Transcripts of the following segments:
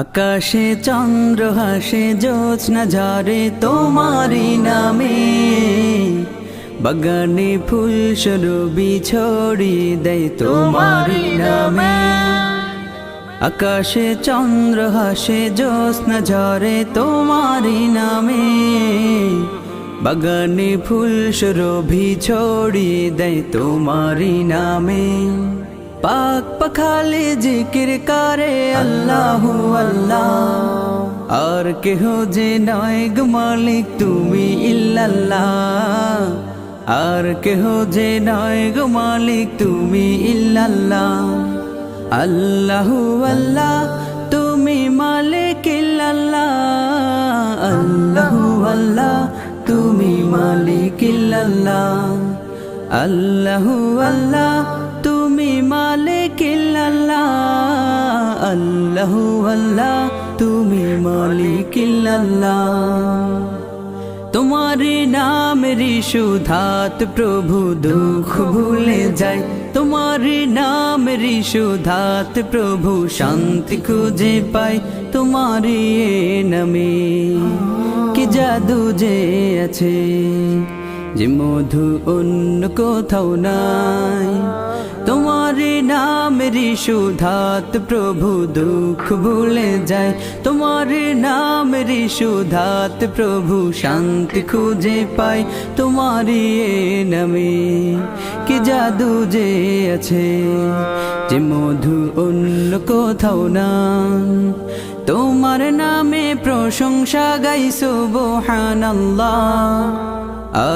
আকাশে চন্দ্র হাসে জ্যোৎস্না ঝরে তোমারি নামে, বাগানে ফুল সুরভি ছড়িয়ে দেয় তোমারি নামে। আকাশে চন্দ্র হাসে জ্যোৎস্না ঝরে তোমারি নামে, বাগানে ফুল সুরভি ছড়িয়ে দেয় তোমারি নামে। পাক পাখালে জিকির করে আল্লাহু আল্লাহ, আর কেহ যে নয় গো মালিক তুমি ইল্লাল্লাহ, আর কেহ যে নয় গো মালিক তুমি ইল্লাল্লাহ। আল্লাহু আল্লাহ তুমি মালিক ইল্লাল্লাহ, আল্লাহু আল্লাহ তুমি মালিক ইল্লাল্লাহ, আল্লাহু আল্লাহ তুমি মালিক ইল্লাল্লাহ, আল্লাহু আল্লাহ তুমি মালিক ইল্লাল্লাহ। তোমারি নামেরই সুধাত প্রভু দুঃখ ভুলে যায়, তোমারি নামেরই সুধাত প্রভু শান্তি খুঁজে পায়। তোমারি এ নামে কি জাদু যে আছে, যে মধু অন্য কোথাও নাই। তোমারি নামেরই সুধাত প্রভু দুঃখ ভুলে যায়, তোমারি নামেরই সুধাত প্রভু শান্তি খুঁজে পায়। তোমারি এ নামে কি জাদু যে আছে, যে মধু অন্য কোথাও নাই। তোমার নামে প্রশংসা গাই সুবহানাল্লাহ,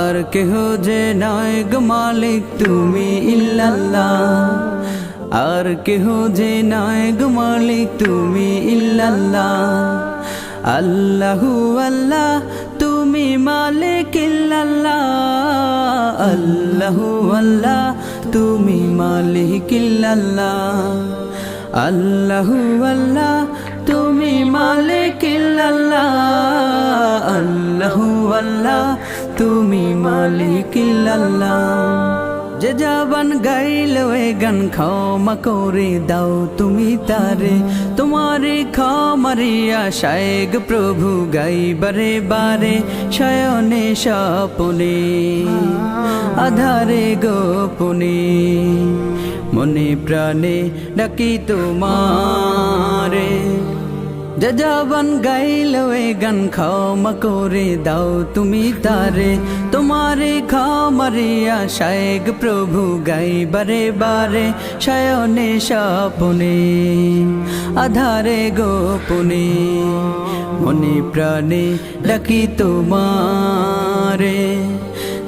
আর কেহ যে নয় গো মালিক তুমি ইল্লাল্লাহ, আর কেহ যে নয় গো মালিক তুমি ইল্লাল্লাহ। আল্লাহু আল্লাহ তুমি মালিক ইল্লাল্লাহ, আল্লাহু আল্লাহ তুমি মালিক ইল্লাল্লাহ, আল্লাহু আল্লাহ তুমি মালিক ইল্লাল্লাহ, আল্লাহু আল্লাহ তুমি মালিক ইল্লাল্লাহ। যে জবান গাইল এ গান ক্ষমা করে দাও তুমি তারে, তোমারে ক্ষমারি আশায় গো প্রভু গাই বারে বারে, শয়নে স্বপনে আধারে গোপনে, মনে প্রাণে ডাকি তোমারে। যে জবান গাইল এ গান ক্ষমা করে দাও তুমি তারে, তোমারে ক্ষমারি আশায় গো প্রভু গাই বারে বারে, শয়নে স্বপনে আধারে গোপনে, মনে প্রাণে ডাকি তোমারে।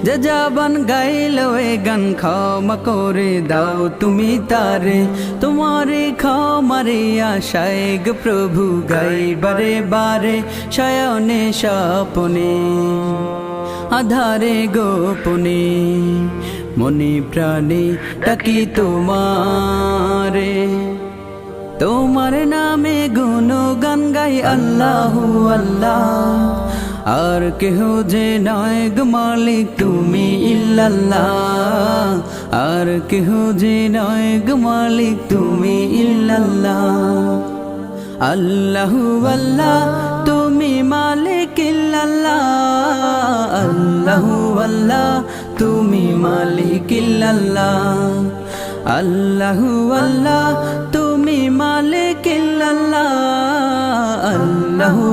যে জবান গাইল এ গান ক্ষমা করে দাও তুমি তারে, তোমারে ক্ষমারে আশায় গো প্রভু গাই বারে বারে, শয়নে স্বপনে আধারে গোপনে, মনে প্রাণে ডাকি তোমারে। তোমার নামে গুণগান গাই আল্লাহু আল্লাহ, আর কেহ যে নয় গো মালিক তুমি ইল্লাল্লাহ, আর কেহ যে নয় গো মালিক তুমি ইল্লাল্লাহ। আল্লাহু আল্লাহ তুমি মালিক ইল্লাল্লাহ, আল্লাহু আল্লাহ তুমি মালিক ইল্লাল্লাহ, আল্লাহু আল্লাহ তুমি মালিক ইল্লাল্লাহ, আল্লাহু